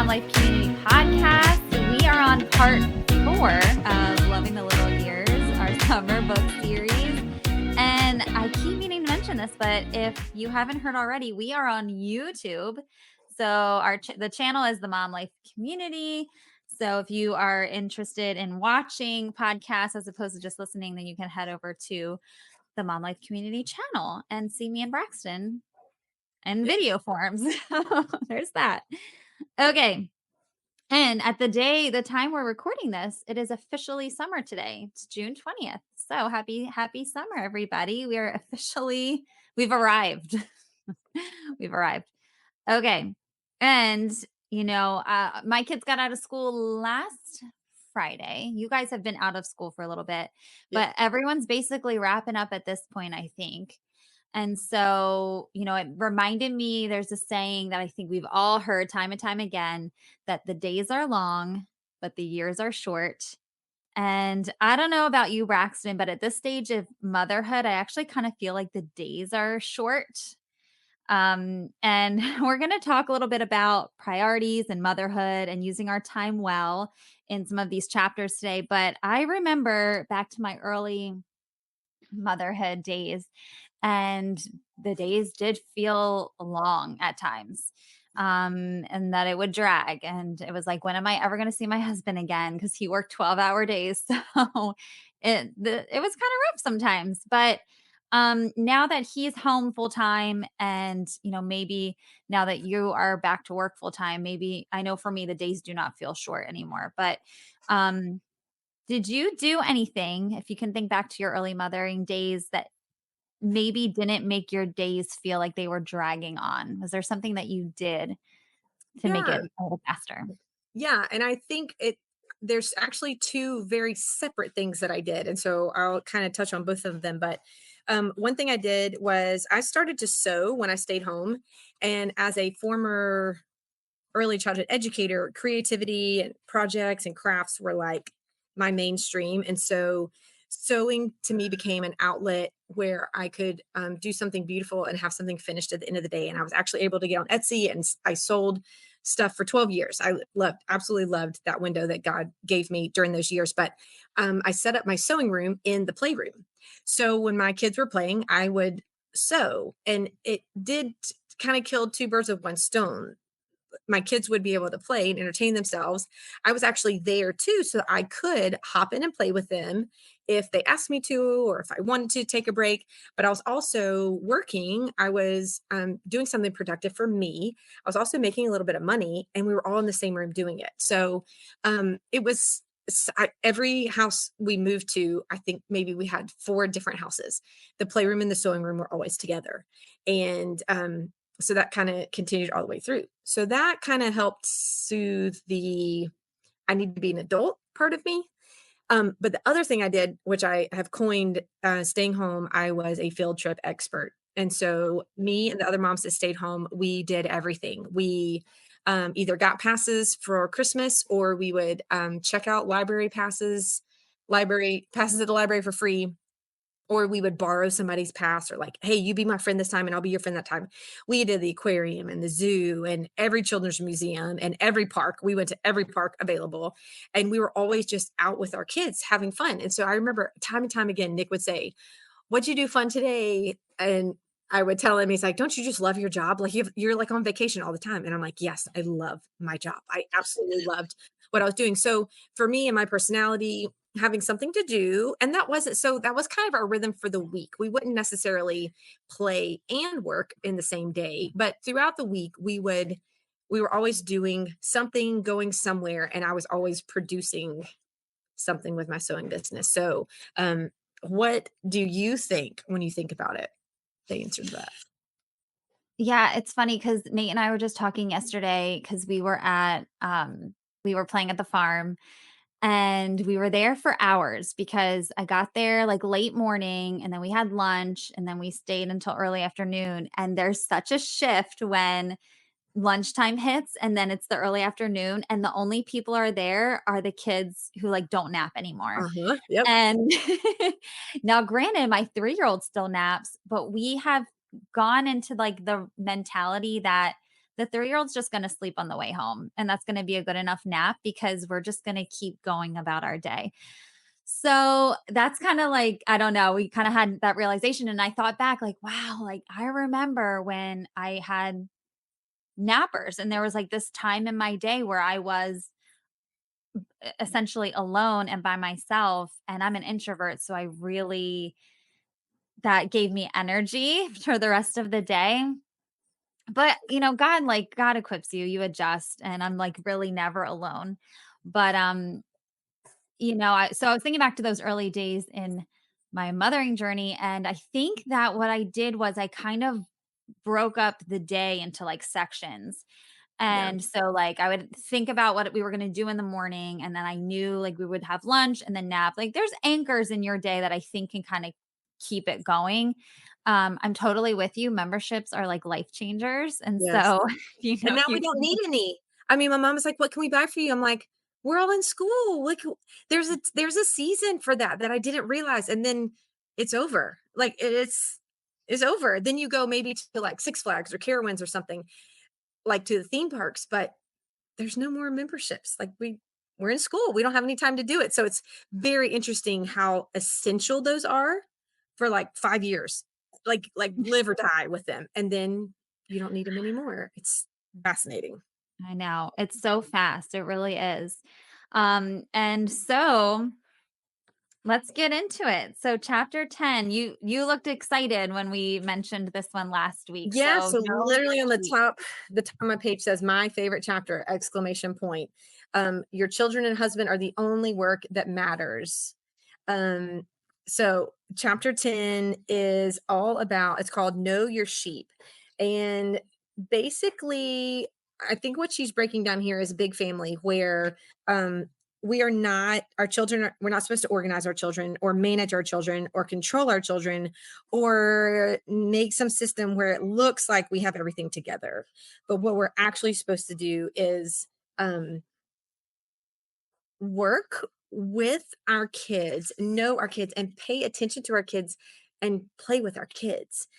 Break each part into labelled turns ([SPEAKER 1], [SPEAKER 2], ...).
[SPEAKER 1] Mom Life Community Podcast. We are on part 4 of Loving the Little Years, our summer book series. And I keep meaning to mention this, but if you haven't heard already, we are on YouTube. So the channel is the Mom Life Community. So if you are interested in watching podcasts as opposed to just listening, then you can head over to the Mom Life Community channel and see me and Braxton in video forms. There's that. Okay. And at the time we're recording this, it is officially summer today. It's June 20th. So happy summer, everybody. We've arrived. We've arrived. Okay. And, my kids got out of school last Friday. You guys have been out of school for a little bit, but everyone's basically wrapping up at this point, I think. And so, it reminded me there's a saying that I think we've all heard time and time again that the days are long, but the years are short. And I don't know about you, Braxton, but at this stage of motherhood, I actually kind of feel like the days are short. And we're going to talk a little bit about priorities and motherhood and using our time well in some of these chapters today. But I remember back to my early motherhood days, and the days did feel long at times. And that it would drag. And it was like, when am I ever going to see my husband again? Because he worked 12-hour days. So it was kind of rough sometimes. But now that he's home full time, and maybe now that you are back to work full time, maybe, I know for me the days do not feel short anymore. But did you do anything, if you can think back to your early mothering days, that maybe didn't make your days feel like they were dragging on? Was there something that you did to make it a little faster?
[SPEAKER 2] Yeah, and I think there's actually two very separate things that I did, and so I'll kind of touch on both of them. But one thing I did was I started to sew when I stayed home, and as a former early childhood educator, creativity and projects and crafts were like my mainstream, and so sewing to me became an outlet where I could do something beautiful and have something finished at the end of the day. And I was actually able to get on Etsy, and I sold stuff for 12 years. I absolutely loved that window that God gave me during those years. But I set up my sewing room in the playroom. So when my kids were playing, I would sew, and it did kind of kill two birds with one stone. My kids would be able to play and entertain themselves. I was actually there too, so I could hop in and play with them if they asked me to, or if I wanted to take a break. But I was also working. I was doing something productive for me. I was also making a little bit of money, and we were all in the same room doing it. So it was every house we moved to, I think maybe we had 4 different houses. The playroom and the sewing room were always together. And so that kind of continued all the way through. So that kind of helped soothe the I need to be an adult part of me. But the other thing I did, which I have coined staying home, I was a field trip expert. And so me and the other moms that stayed home, we did everything. We either got passes for Christmas, or we would check out library passes at the library for free, or we would borrow somebody's pass, or like, hey, you be my friend this time and I'll be your friend that time. We did the aquarium and the zoo and every children's museum and every park. We went to every park available, and we were always just out with our kids having fun. And so I remember time and time again, Nick would say, what'd you do fun today? And I would tell him, he's like, don't you just love your job? Like you're like on vacation all the time. And I'm like, yes, I love my job. I absolutely loved what I was doing. So for me and my personality, having something to do, and that was kind of our rhythm for the week. We wouldn't necessarily play and work in the same day, but throughout the week we were always doing something, going somewhere, and I was always producing something with my sewing business. So what do you think when you think about it? The answer to that.
[SPEAKER 1] Yeah, it's funny because Nate and I were just talking yesterday, because we were playing at the farm, and we were there for hours because I got there like late morning, and then we had lunch, and then we stayed until early afternoon. And there's such a shift when lunchtime hits and then it's the early afternoon, and the only people are there are the kids who like don't nap anymore.
[SPEAKER 2] Uh-huh. Yep.
[SPEAKER 1] And now granted, my 3-year-old still naps, but we have gone into like the mentality that the 3-year-old's just going to sleep on the way home. And that's going to be a good enough nap because we're just going to keep going about our day. So that's kind of like, I don't know, we kind of had that realization. And I thought back, like, wow, like I remember when I had nappers and there was like this time in my day where I was essentially alone and by myself. And I'm an introvert. So I really, that gave me energy for the rest of the day. But, God equips you, you adjust, and I'm, like, really never alone. But, I was thinking back to those early days in my mothering journey, and I think that what I did was I kind of broke up the day into, like, sections.
[SPEAKER 2] Yeah.
[SPEAKER 1] And so, like, I would think about what we were gonna do in the morning, and then I knew, like, we would have lunch and then nap. Like, there's anchors in your day that I think can kinda keep it going. I'm totally with you. Memberships are like life changers, and
[SPEAKER 2] Yes.
[SPEAKER 1] so,
[SPEAKER 2] And now
[SPEAKER 1] if
[SPEAKER 2] we
[SPEAKER 1] you
[SPEAKER 2] don't
[SPEAKER 1] can
[SPEAKER 2] need any. I mean, my mom was like, "What can we buy for you?" I'm like, "We're all in school. Like, there's a season for that I didn't realize, and then it's over. Like, it's over. Then you go maybe to, like, Six Flags or Carowinds or something, like, to the theme parks, but there's no more memberships. Like, we're in school. We don't have any time to do it." So it's very interesting how essential those are for, like, 5 years. Like, live or die with them, and then you don't need them anymore. It's fascinating.
[SPEAKER 1] I know, it's so fast, it really is. And so let's get into it. So chapter 10, you looked excited when we mentioned this one last week,
[SPEAKER 2] Yeah,
[SPEAKER 1] so
[SPEAKER 2] so
[SPEAKER 1] no
[SPEAKER 2] literally on
[SPEAKER 1] retreat.
[SPEAKER 2] the top of my page says, "My favorite chapter!" Exclamation point. Your children and husband are the only work that matters. Um, so chapter 10 is all about, it's called Know Your Sheep. And basically, I think what she's breaking down here is a big family where um we are not, our children are, we're not supposed to organize our children or manage our children or control our children or make some system where it looks like we have everything together. But what we're actually supposed to do is um work with our kids, know our kids, and pay attention to our kids and play with our kids.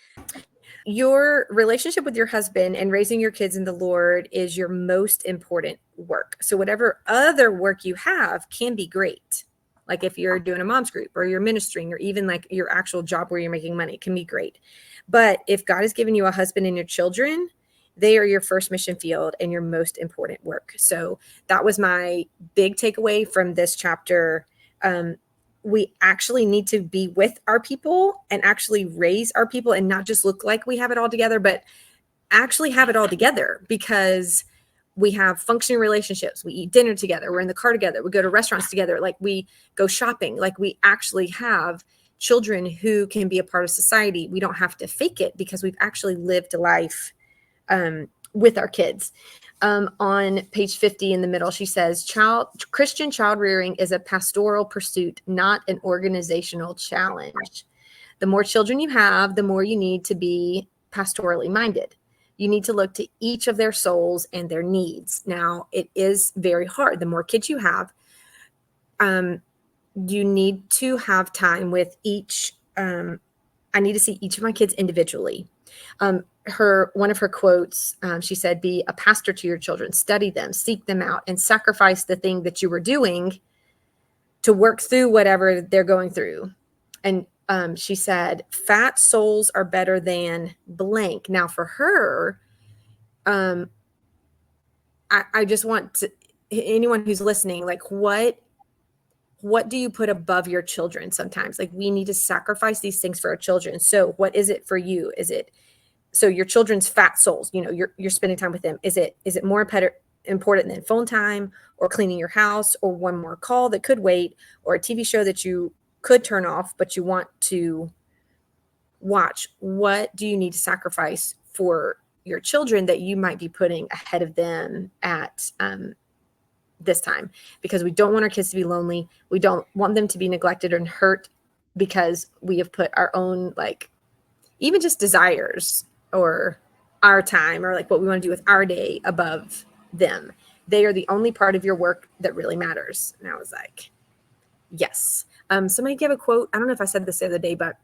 [SPEAKER 2] Your relationship with your husband and raising your kids in the Lord is your most important work. So, whatever other work you have can be great. Like if you're doing a mom's group or you're ministering or even like your actual job where you're making money can be great. But if God has given you a husband and your children, they are your first mission field and your most important work. So that was my big takeaway from this chapter. We actually need to be with our people and actually raise our people and not just look like we have it all together, but actually have it all together, because we have functioning relationships. We eat dinner together. We're in the car together. We go to restaurants together. Like we go shopping. Like we actually have children who can be a part of society. We don't have to fake it because we've actually lived a life with our kids. On page 50 in the middle, she says, Christian child rearing is a pastoral pursuit, not an organizational challenge. The more children you have, the more you need to be pastorally minded. You need to look to each of their souls and their needs. Now, it is very hard. The more kids you have, you need to have time with each. I need to see each of my kids individually. One of her quotes, she said, "Be a pastor to your children, study them, seek them out, and sacrifice the thing that you were doing to work through whatever they're going through." And she said, "Fat souls are better than blank." Now, for her, I just want to, anyone who's listening, like what do you put above your children? Sometimes, like, we need to sacrifice these things for our children. So what is it for you? Is it, so your children's fat souls, you're spending time with them, is it more important than phone time or cleaning your house or one more call that could wait or a TV show that you could turn off but you want to watch? What do you need to sacrifice for your children that you might be putting ahead of them at this time? Because we don't want our kids to be lonely. We don't want them to be neglected and hurt because we have put our own, like, even just desires or our time or like what we want to do with our day above them. They are the only part of your work that really matters. And I was like, yes. Somebody gave a quote. I don't know if I said this the other day, but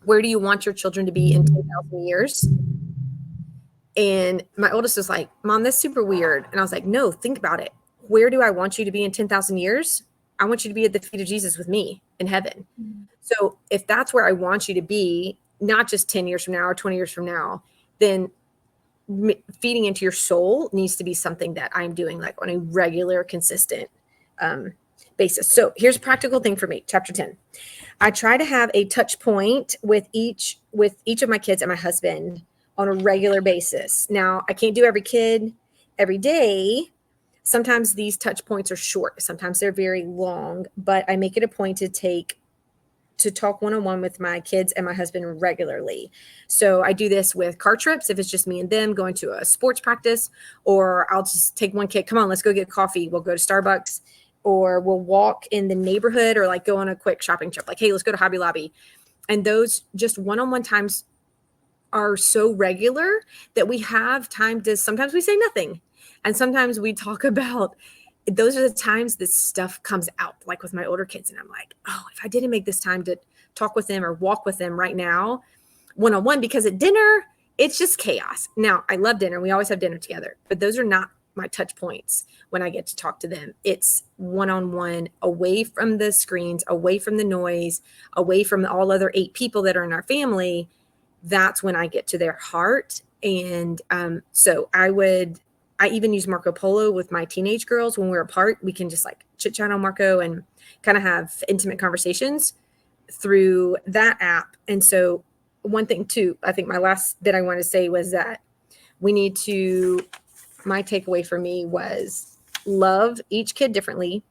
[SPEAKER 2] where do you want your children to be in 10,000 years? And my oldest was like, Mom, that's super weird. And I was like, no, think about it. Where do I want you to be in 10,000 years? I want you to be at the feet of Jesus with me in heaven. So if that's where I want you to be, not just 10 years from now or 20 years from now, then feeding into your soul needs to be something that I'm doing like on a regular, consistent basis. So here's a practical thing for me. Chapter 10. I try to have a touch point with each of my kids and my husband on a regular basis. Now, I can't do every kid every day. Sometimes these touch points are short. Sometimes they're very long, but I make it a point to talk one-on-one with my kids and my husband regularly. So I do this with car trips, if it's just me and them going to a sports practice, or I'll just take one kid, come on, let's go get coffee. We'll go to Starbucks, or we'll walk in the neighborhood, or like go on a quick shopping trip. Like, hey, let's go to Hobby Lobby. And those just one-on-one times are so regular that we have time to, sometimes we say nothing. And sometimes we talk about, those are the times that stuff comes out, like with my older kids. And I'm like, oh, if I didn't make this time to talk with them or walk with them right now, one-on-one, because at dinner, it's just chaos. Now, I love dinner. We always have dinner together, but those are not my touch points when I get to talk to them. It's one-on-one, away from the screens, away from the noise, away from all other 8 people that are in our family. That's when I get to their heart. And so I even use Marco Polo with my teenage girls. When we're apart, we can just like chit chat on Marco and kind of have intimate conversations through that app. And so one thing too, I think my last bit I want to say was that my takeaway for me was love each kid differently,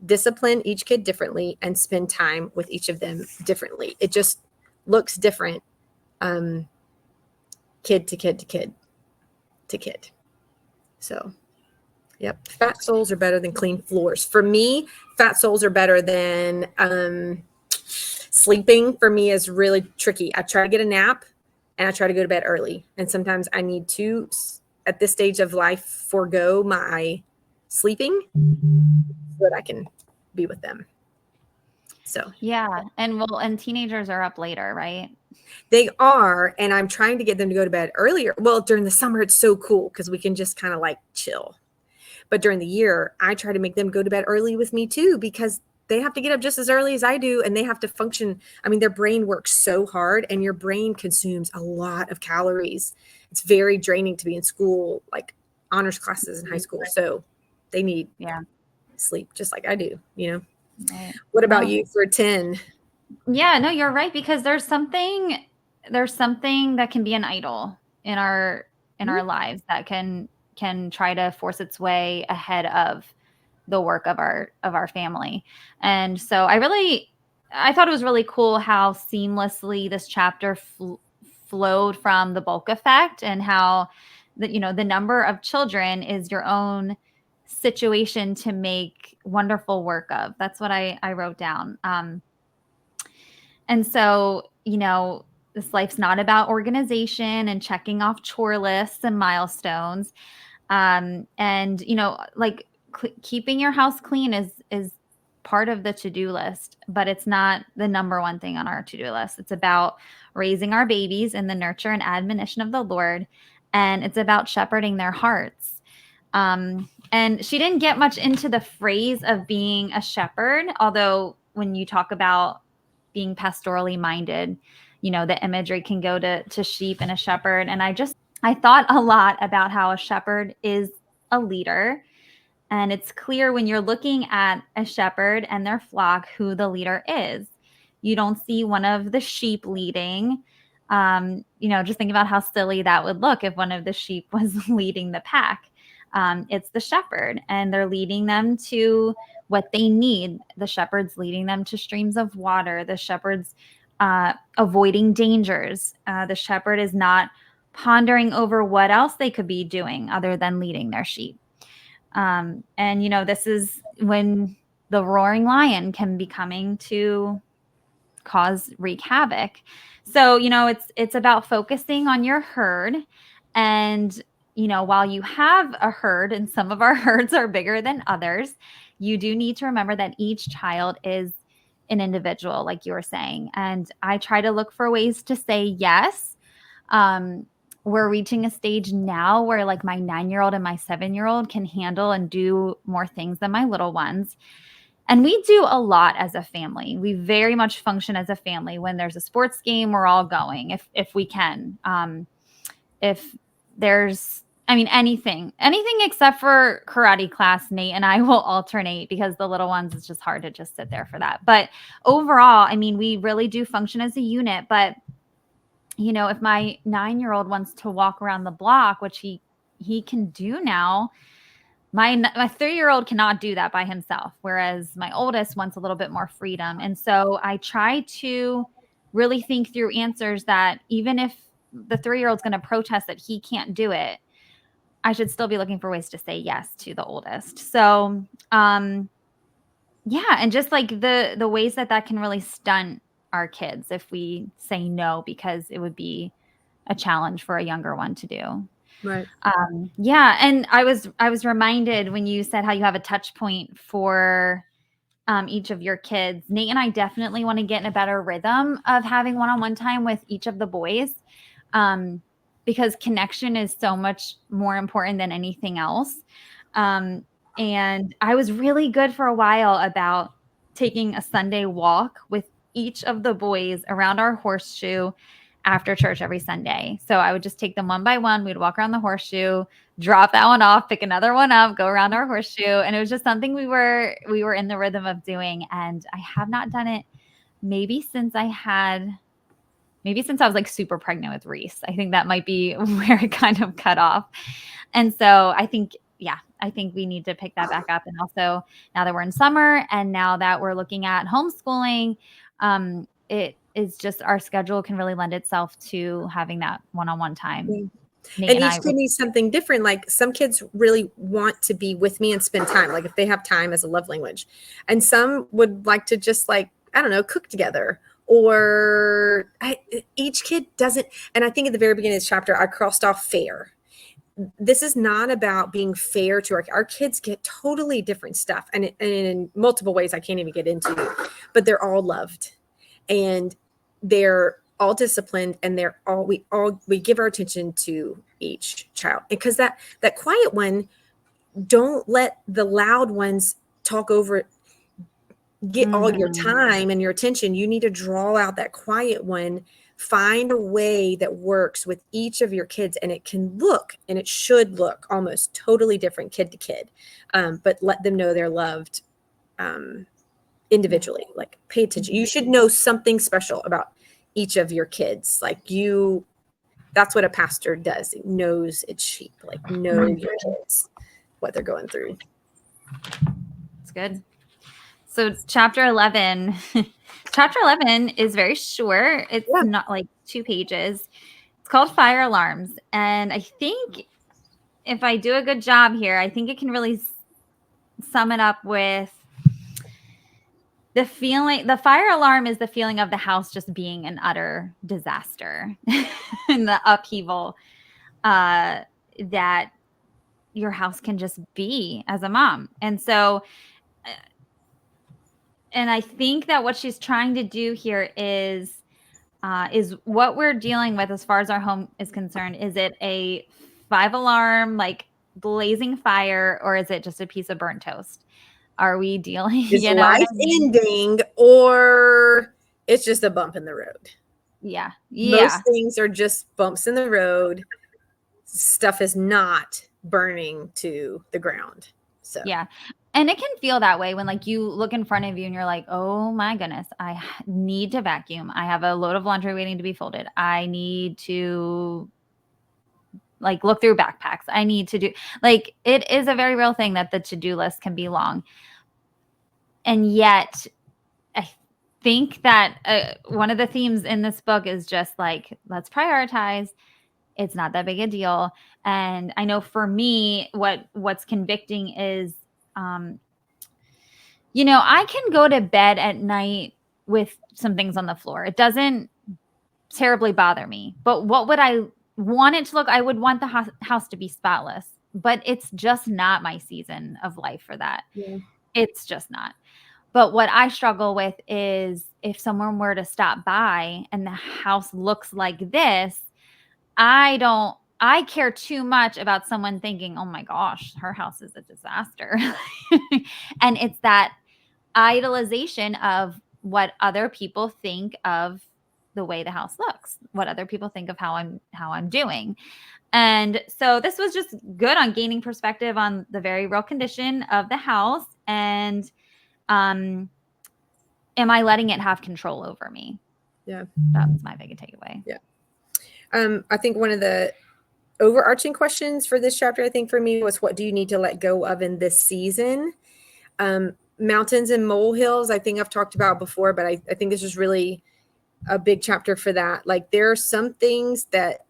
[SPEAKER 2] discipline each kid differently, and spend time with each of them differently. It just looks different, kid to kid to kid to kid. So, yep. Fat souls are better than clean floors. For me, fat souls are better than sleeping. For me is really tricky. I try to get a nap and I try to go to bed early. And sometimes I need to, at this stage of life, forego my sleeping so that I can be with them. So,
[SPEAKER 1] Yeah. And teenagers are up later, right?
[SPEAKER 2] they are. And I'm trying to get them to go to bed earlier. Well, during the summer, it's so cool because we can just kind of like chill. But during the year, I try to make them go to bed early with me too, because they have to get up just as early as I do, and they have to function. I mean, their brain works so hard, and your brain consumes a lot of calories. It's very draining to be in school, like honors classes in high school. So they need sleep just like I do, you know?
[SPEAKER 1] Right.
[SPEAKER 2] What about you for 10?
[SPEAKER 1] Yeah, no, you're right, because there's something that can be an idol in our lives that can try to force its way ahead of the work of our family. And so I thought it was really cool how seamlessly this chapter flowed from the bulk effect, and how the number of children is your own situation to make wonderful work of. That's what I wrote down. And so, this life's not about organization and checking off chore lists and milestones. And, like keeping your house clean is part of the to-do list, but it's not the number one thing on our to-do list. It's about raising our babies in the nurture and admonition of the Lord. And it's about shepherding their hearts. And she didn't get much into the phrase of being a shepherd, although when you talk about being pastorally minded, the imagery can go to sheep and a shepherd. And I thought a lot about how a shepherd is a leader. And it's clear when you're looking at a shepherd and their flock who the leader is. You don't see one of the sheep leading. Just think about how silly that would look if one of the sheep was leading the pack. It's the shepherd, and they're leading them to what they need. The shepherd's leading them to streams of water. The shepherd's avoiding dangers. The shepherd is not pondering over what else they could be doing other than leading their sheep. And this is when the roaring lion can be coming to wreak havoc. So, it's about focusing on your herd. And, while you have a herd, and some of our herds are bigger than others, you do need to remember that each child is an individual, like you were saying. And I try to look for ways to say yes. we're reaching a stage now where like my 9-year-old and my 7-year-old can handle and do more things than my little ones. And we do a lot as a family. We very much function as a family. When there's a sports game, we're all going if we can. If there's, I mean, anything except for karate class, Nate and I will alternate because the little ones, it's just hard to just sit there for that. But overall, I mean, we really do function as a unit. But if my 9-year-old wants to walk around the block, which he can do now, my 3-year-old cannot do that by himself, whereas my oldest wants a little bit more freedom. And so I try to really think through answers that even if the 3-year-old's going to protest that he can't do it, I should still be looking for ways to say yes to the oldest. So, yeah, and just like the ways that can really stunt our kids if we say no, because it would be a challenge for a younger one to do.
[SPEAKER 2] Right.
[SPEAKER 1] Yeah, and I was reminded when you said how you have a touch point for each of your kids. Nate and I definitely want to get in a better rhythm of having one-on-one time with each of the boys, because connection is so much more important than anything else. And I was really good for a while about taking a Sunday walk with each of the boys around our horseshoe after church every Sunday. So I would just take them one by one. We'd walk around the horseshoe, drop that one off, pick another one up, go around our horseshoe. And it was just something we were in the rhythm of doing. And I have not done it maybe since I was like super pregnant with Reese. I think that might be where it kind of cut off. And so I think we need to pick that back up. And also now that we're in summer and now that we're looking at homeschooling, it is just our schedule can really lend itself to having that one-on-one time.
[SPEAKER 2] Yeah.
[SPEAKER 1] Nate
[SPEAKER 2] And
[SPEAKER 1] and
[SPEAKER 2] each kid needs something different. Like some kids really want to be with me and spend time, like if they have time as a love language. And some would like to just like, I don't know, cook together. Or each kid doesn't. And I think at the very beginning of this chapter, I crossed off fair. This is not about being fair to our kids. Get totally different stuff. And in multiple ways I can't even get into, but they're all loved. And they're all disciplined, and we give our attention to each child, because that quiet one, don't let the loud ones talk over, get all your time and your attention. You need to draw out that quiet one, find a way that works with each of your kids, and it should look almost totally different kid to kid, but let them know they're loved individually. Like pay attention. You should know something special about each of your kids. That's what a pastor does. It knows its sheep, like know your kids, what they're going through.
[SPEAKER 1] It's good. So chapter 11 is very short. It's not like 2 pages. It's called Fire Alarms. And I think if I do a good job here, I think it can really sum it up with the feeling. The fire alarm is the feeling of the house just being an utter disaster and the upheaval that your house can just be as a mom. And so, and I think that what she's trying to do here is what we're dealing with as far as our home is concerned. Is it a 5-alarm, like blazing fire, or is it just a piece of burnt toast? Are we dealing,
[SPEAKER 2] is life ending, or it's just a bump in the road?
[SPEAKER 1] Yeah.
[SPEAKER 2] Most things are just bumps in the road. Stuff is not burning to the ground. So
[SPEAKER 1] yeah. And it can feel that way when like you look in front of you and you're like, oh my goodness, I need to vacuum. I have a load of laundry waiting to be folded. I need to like look through backpacks. I need to do, like, it is a very real thing that the to-do list can be long. And yet I think that one of the themes in this book is just like, let's prioritize. It's not that big a deal. And I know for me, what's convicting is, I can go to bed at night with some things on the floor. It doesn't terribly bother me. But what would I want it to look? I would want the house to be spotless. But it's just not my season of life for that.
[SPEAKER 2] Yeah.
[SPEAKER 1] It's just not. But what I struggle with is if someone were to stop by and the house looks like this, I don't I care too much about someone thinking, oh my gosh, her house is a disaster. And it's that idolization of what other people think of the way the house looks, what other people think of how I'm doing. And so this was just good on gaining perspective on the very real condition of the house. And am I letting it have control over me?
[SPEAKER 2] Yeah.
[SPEAKER 1] That's my big takeaway.
[SPEAKER 2] Yeah. I think one of the overarching questions for this chapter, I think for me, was what do you need to let go of in this season? Mountains and molehills, I think I've talked about before, but I think this is really a big chapter for that. Like there are some things that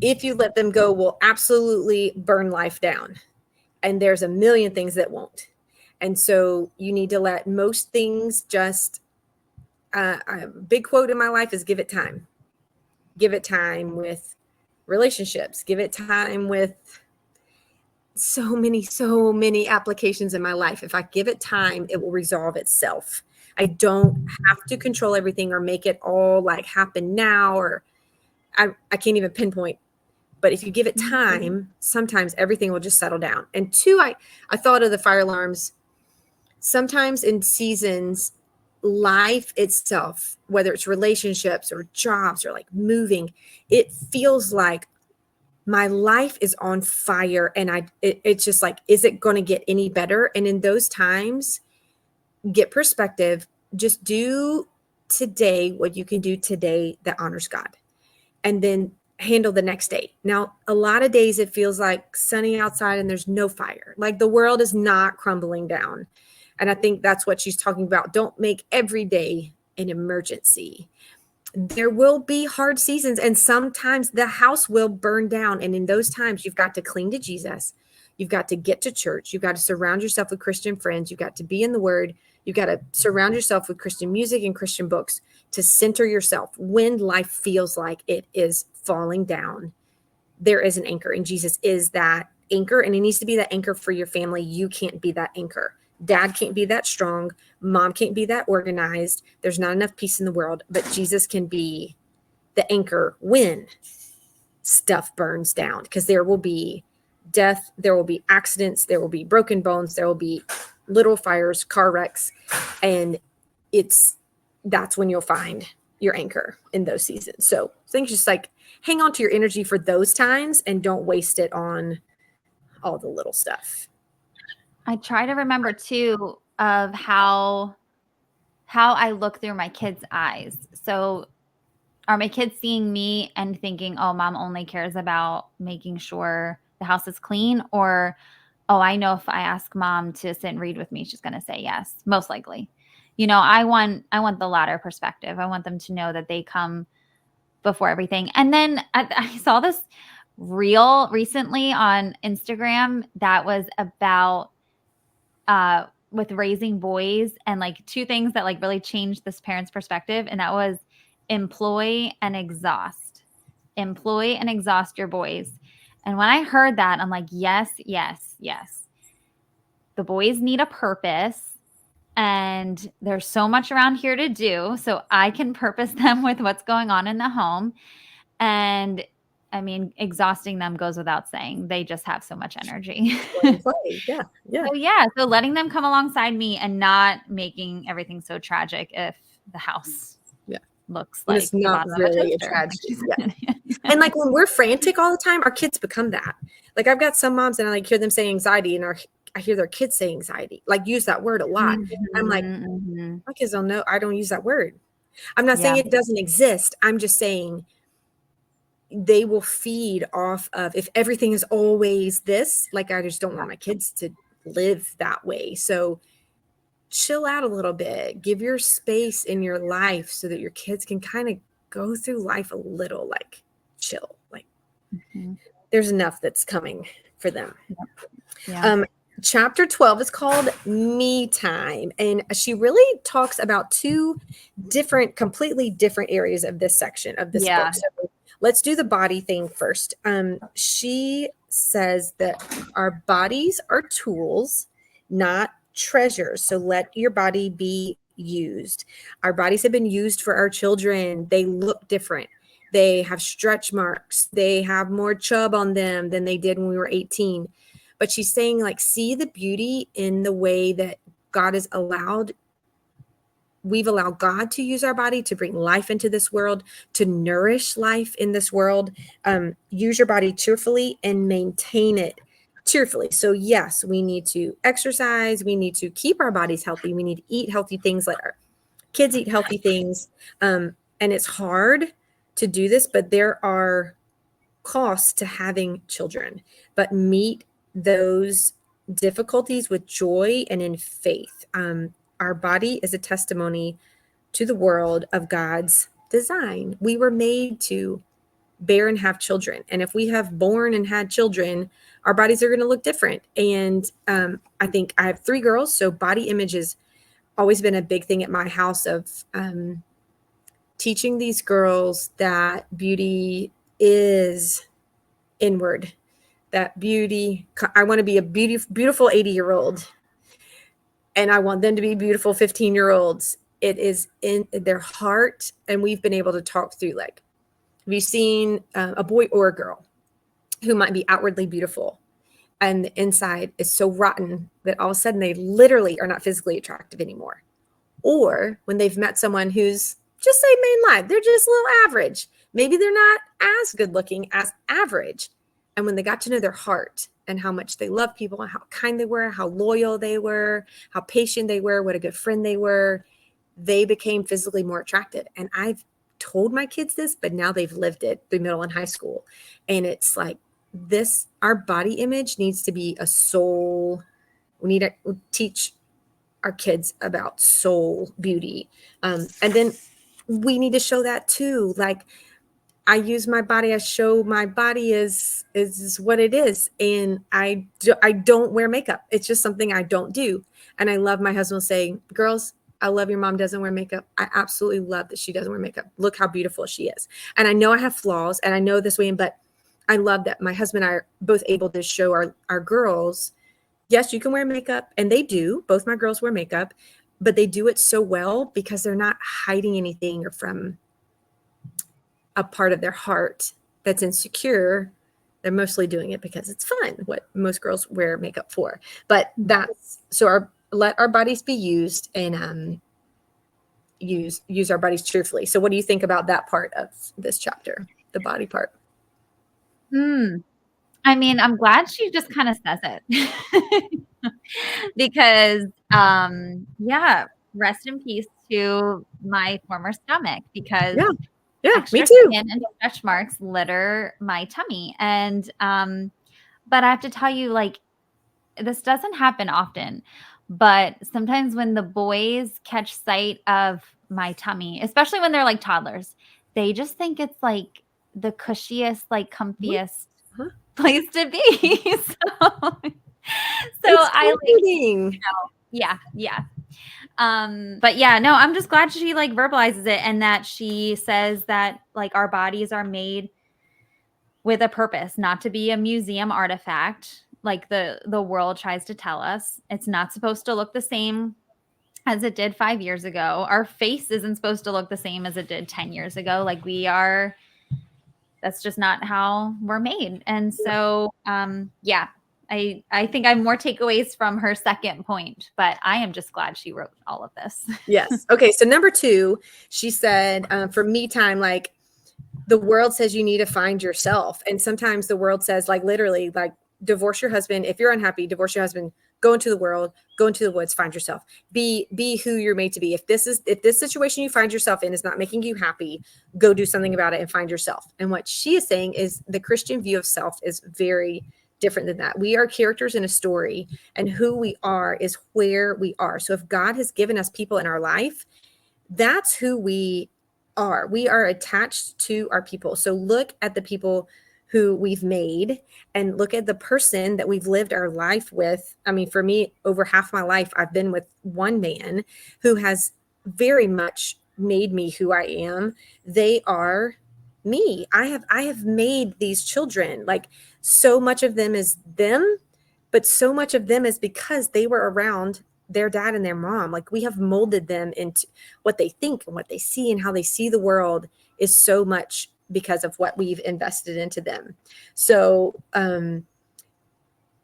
[SPEAKER 2] if you let them go will absolutely burn life down. And there's a million things that won't. And so you need to let most things just, a big quote in my life is give it time. Give it time with relationships. Give it time with so many applications in my life. If I give it time, it will resolve itself. I don't have to control everything or make it all like happen now, or I can't even pinpoint. But if you give it time, sometimes everything will just settle down. And two, I thought of the fire alarms. Sometimes in seasons, life itself, whether it's relationships or jobs or like moving, it feels like my life is on fire. And it's just like, is it going to get any better? And in those times, get perspective. Just do today what you can do today that honors God. And then handle the next day. Now, a lot of days it feels like sunny outside and there's no fire. Like the world is not crumbling down. And I think that's what she's talking about. Don't make every day an emergency. There will be hard seasons and sometimes the house will burn down. And in those times, you've got to cling to Jesus. You've got to get to church. You've got to surround yourself with Christian friends. You've got to be in the Word. You've got to surround yourself with Christian music and Christian books to center yourself when life feels like it is falling down. There is an anchor, and Jesus is that anchor, and it needs to be that anchor for your family. You can't be that anchor. Dad can't be that strong. Mom can't be that organized. There's not enough peace in the world, but Jesus can be the anchor when stuff burns down, because there will be death, there will be accidents, there will be broken bones, there will be little fires, car wrecks, and that's when you'll find your anchor in those seasons. So things just like hang on to your energy for those times and don't waste it on all the little stuff.
[SPEAKER 1] I try to remember too of how I look through my kids' eyes. So are my kids seeing me and thinking, oh, mom only cares about making sure the house is clean? Or, oh, I know if I ask mom to sit and read with me, she's going to say yes, most likely. I want the latter perspective. I want them to know that they come before everything. And then I saw this reel recently on Instagram that was about with raising boys, and like two things that like really changed this parent's perspective. And that was employ and exhaust your boys. And when I heard that, I'm like, yes. The boys need a purpose, and there's so much around here to do. So I can purpose them with what's going on in the home. And I mean, exhausting them goes without saying. They just have so much energy.
[SPEAKER 2] Yeah.
[SPEAKER 1] So letting them come alongside me and not making everything so tragic if the house looks like
[SPEAKER 2] it's not really a tragedy. And like when we're frantic all the time, our kids become that. Like I've got some moms and I like hear them say anxiety, and I hear their kids say anxiety, like use that word a lot. I'm like, my kids don't know. I don't use that word. I'm not saying it doesn't exist. I'm just saying they will feed off of, if everything is always this, like I just don't want my kids to live that way. So chill out a little bit, give your space in your life so that your kids can kind of go through life a little like chill. Like there's enough that's coming for them. Chapter 12 is called Me Time. And she really talks about two completely different areas of this section of this book. So let's do the body thing first. She says that our bodies are tools, not treasures. So let your body be used. Our bodies have been used for our children. They look different. They have stretch marks. They have more chub on them than they did when we were 18. But she's saying, like, see the beauty in the way that God has allowed we've allowed God to use our body to bring life into this world, to nourish life in this world. Use your body cheerfully and maintain it cheerfully. So yes, we need to exercise. We need to keep our bodies healthy. We need to eat healthy things, let our kids eat healthy things. And it's hard to do this, but there are costs to having children, but meet those difficulties with joy and in faith. Our body is a testimony to the world of God's design. We were made to bear and have children. And if we have born and had children, our bodies are going to look different. And I think I have 3 girls, so body image has always been a big thing at my house of teaching these girls that beauty is inward, that beauty, I want to be a beautiful 80-year-old, and I want them to be beautiful 15-year-olds. It is in their heart. And we've been able to talk through, like, have you seen a boy or a girl who might be outwardly beautiful and the inside is so rotten that all of a sudden they literally are not physically attractive anymore? Or when they've met someone who's, just say mainline, they're just a little average. Maybe they're not as good looking as average. And when they got to know their heart and how much they love people and how kind they were, how loyal they were, how patient they were, what a good friend they were, they became physically more attractive. And I've told my kids this, but now they've lived it through middle and high school. And it's like this, our body image needs to be a soul. We need to teach our kids about soul beauty. And then we need to show that too. Like, I use my body. I show my body is what it is. And I don't wear makeup. It's just something I don't do. And I love my husband saying, girls, I love your mom doesn't wear makeup. I absolutely love that she doesn't wear makeup. Look how beautiful she is. And I know I have flaws and I know this way, but I love that my husband and I are both able to show our girls, yes, you can wear makeup. And they do. Both my girls wear makeup, but they do it so well because they're not hiding anything or from a part of their heart that's insecure. They're mostly doing it because it's fun, what most girls wear makeup for. But that's so let our bodies be used and use our bodies cheerfully. So what do you think about that part of this chapter, the body part?
[SPEAKER 1] I mean, I'm glad she just kind of says it because, yeah, rest in peace to my former stomach because
[SPEAKER 2] Yeah, me
[SPEAKER 1] extra
[SPEAKER 2] too.
[SPEAKER 1] skin and stretch marks litter my tummy. And, but I have to tell you, like, this doesn't happen often, but sometimes when the boys catch sight of my tummy, especially when they're like toddlers, they just think it's like the cushiest, like comfiest
[SPEAKER 2] Huh?
[SPEAKER 1] place to be. so
[SPEAKER 2] It's
[SPEAKER 1] I like,
[SPEAKER 2] comforting.
[SPEAKER 1] yeah. But yeah, no, I'm just glad she like verbalizes it and that she says that like our bodies are made with a purpose, not to be a museum artifact like the world tries to tell us. It's not supposed to look the same as it did 5 years ago. Our face isn't supposed to look the same as it did 10 years ago. Like that's just not how we're made. And so, yeah, I think I have more takeaways from her second point, but I am just glad she wrote all of this.
[SPEAKER 2] Yes. Okay. So number 2, she said, for me time, like the world says you need to find yourself. And sometimes the world says, like, literally, like, divorce your husband. If you're unhappy, divorce your husband, go into the world, go into the woods, find yourself, be who you're made to be. If this situation you find yourself in is not making you happy, go do something about it and find yourself. And what she is saying is the Christian view of self is very different than that. We are characters in a story, and who we are is where we are. So if God has given us people in our life, that's who we are. We are attached to our people. So look at the people who we've made and look at the person that we've lived our life with. I mean, for me, over half my life, I've been with one man who has very much made me who I am. They are me. I have made these children. Like, so much of them is them, but so much of them is because they were around their dad and their mom. Like, we have molded them into what they think and what they see and how they see the world is so much because of what we've invested into them. So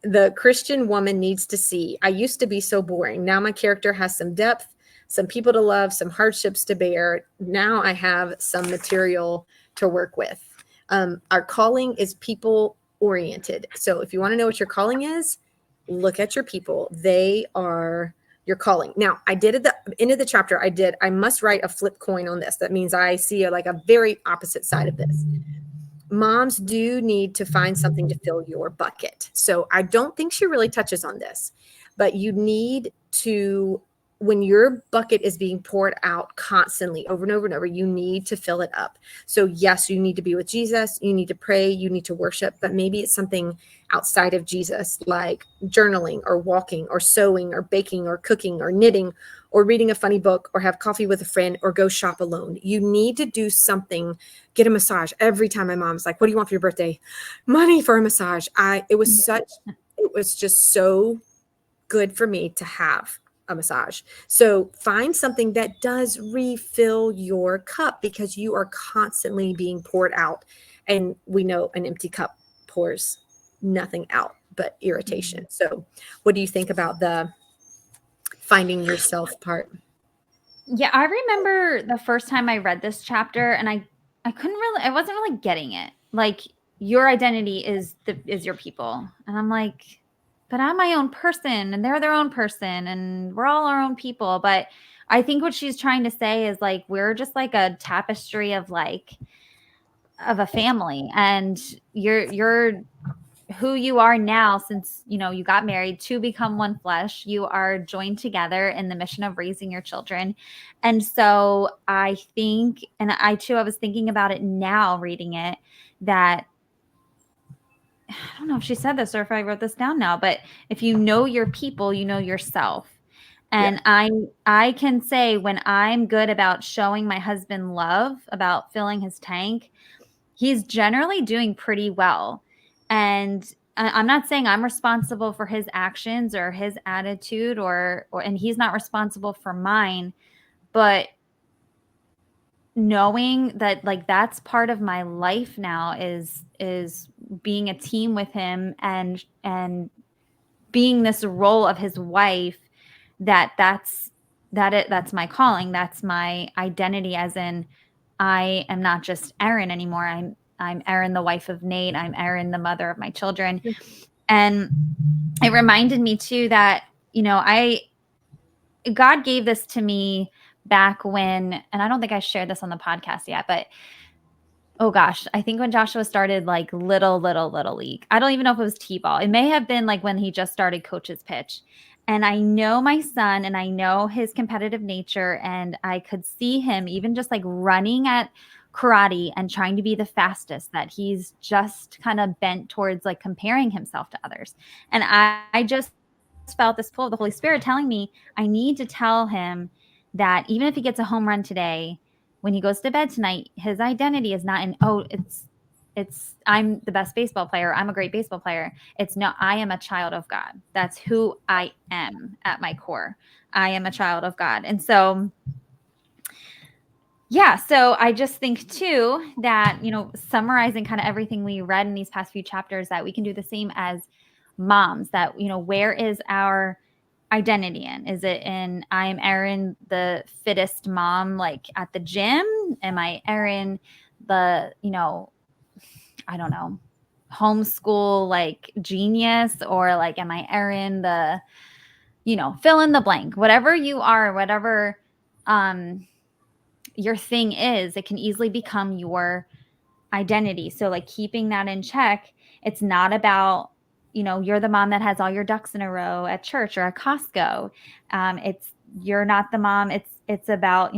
[SPEAKER 2] the Christian woman needs to see, I used to be so boring. Now my character has some depth, some people to love, some hardships to bear. Now I have some material to work with. Our calling is people oriented. So if you want to know what your calling is, look at your people. They are your calling. Now, I did at the end of the chapter, I must write a flip coin on this. That means I see like a very opposite side of this. Moms do need to find something to fill your bucket. So I don't think she really touches on this, but you need to, when your bucket is being poured out constantly over and over and over, you need to fill it up. So yes, you need to be with Jesus, you need to pray, you need to worship, but maybe it's something outside of Jesus, like journaling or walking or sewing or baking or cooking or knitting or reading a funny book or have coffee with a friend or go shop alone. You need to do something. Get a massage. Every time my mom's like, what do you want for your birthday? Money for a massage. It was just so good for me to have a massage. So find something that does refill your cup, because you are constantly being poured out. And we know an empty cup pours nothing out but irritation. So what do you think about the finding yourself part?
[SPEAKER 1] Yeah, I remember the first time I read this chapter, and I couldn't really, I wasn't really getting it. Like, your identity is your people. And I'm like, but I'm my own person and they're their own person and we're all our own people. But I think what she's trying to say is like, we're just like a tapestry of a family, and you're who you are now, since you got married to become one flesh. You are joined together in the mission of raising your children. And so I think, and I was thinking about it now reading it, that I don't know if she said this or if I wrote this down now, but if you know your people, you know yourself.
[SPEAKER 2] Yeah.
[SPEAKER 1] And I can say, when I'm good about showing my husband love, about filling his tank, he's generally doing pretty well. And I'm not saying I'm responsible for his actions or his attitude, and he's not responsible for mine, but knowing that, like, that's part of my life now, is being a team with him, and being this role of his wife, that's my calling, that's my identity, as in, I am not just Erin anymore. I'm Erin, the wife of Nate. I'm Erin, the mother of my children. And it reminded me too that, God gave this to me back when, and I don't think I shared this on the podcast yet, but oh gosh, I think when Joshua started like little league. I don't even know if it was T-ball. It may have been like when he just started coach's pitch. And I know my son, and I know his competitive nature, and I could see him even just like running at karate and trying to be the fastest, that he's just kind of bent towards like comparing himself to others. And I just felt this pull of the Holy Spirit telling me I need to tell him that even if he gets a home run today, when he goes to bed tonight, his identity is not in, oh, it's I'm the best baseball player, I'm a great baseball player. It's no, I am a child of God. That's who I am at my core. I am a child of God. And so yeah, so I just think too that, summarizing kind of everything we read in these past few chapters, that we can do the same as moms, that, where is our identity in? Is it in, I'm Erin, the fittest mom, like at the gym? Am I Erin, the, I don't know, homeschool like genius? Or like, am I Erin, the, fill in the blank, whatever you are, whatever your thing is, it can easily become your identity. So like keeping that in check, it's not about, you're the mom that has all your ducks in a row at church or at Costco. You're not the mom. It's about,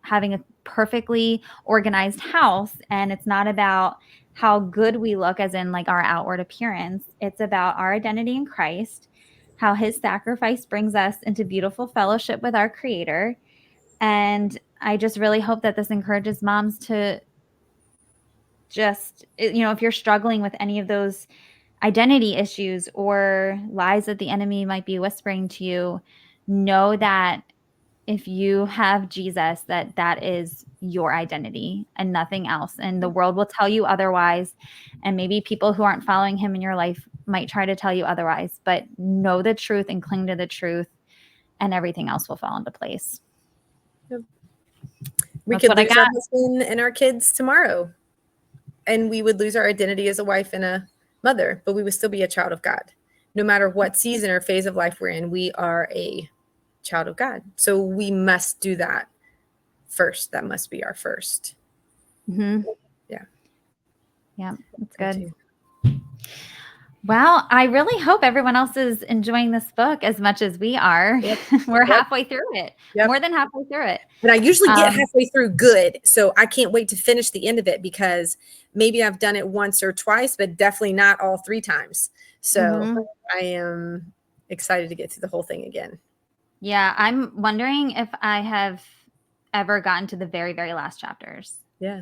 [SPEAKER 1] having a perfectly organized house. And it's not about how good we look, as in like our outward appearance. It's about our identity in Christ, how his sacrifice brings us into beautiful fellowship with our Creator. And I just really hope that this encourages moms to just, if you're struggling with any of those identity issues or lies that the enemy might be whispering to you, know that if you have Jesus, that is your identity and nothing else. And the world will tell you otherwise. And maybe people who aren't following him in your life might try to tell you otherwise, but know the truth and cling to the truth, and everything else will fall into place.
[SPEAKER 2] Yep. We
[SPEAKER 1] That's
[SPEAKER 2] could
[SPEAKER 1] what I
[SPEAKER 2] lose our
[SPEAKER 1] got.
[SPEAKER 2] husband and our kids tomorrow, and we would lose our identity as a wife and a mother, but we would still be a child of God. No matter what season or phase of life we're in, we are a child of God. So we must do that first. That must be our first.
[SPEAKER 1] Mm-hmm.
[SPEAKER 2] Yeah.
[SPEAKER 1] Yeah, that's good. Well, I really hope everyone else is enjoying this book as much as we are.
[SPEAKER 2] Yep.
[SPEAKER 1] We're halfway through it, more than halfway through it.
[SPEAKER 2] And I usually get halfway through good. So I can't wait to finish the end of it, because maybe I've done it once or twice, but definitely not all 3 times. So I am excited to get through the whole thing again.
[SPEAKER 1] Yeah, I'm wondering if I have ever gotten to the very, very last chapters.
[SPEAKER 2] Yeah.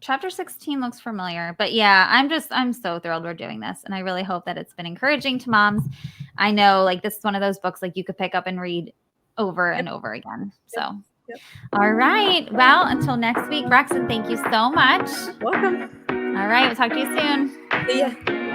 [SPEAKER 1] Chapter 16 looks familiar, but yeah, I'm so thrilled we're doing this, and I really hope that it's been encouraging to moms. I know, like, this is one of those books like you could pick up and read over and over again. So, all right. Well, until next week, Braxton, thank you so much.
[SPEAKER 2] Welcome.
[SPEAKER 1] All right, we'll talk to you soon.
[SPEAKER 2] See ya.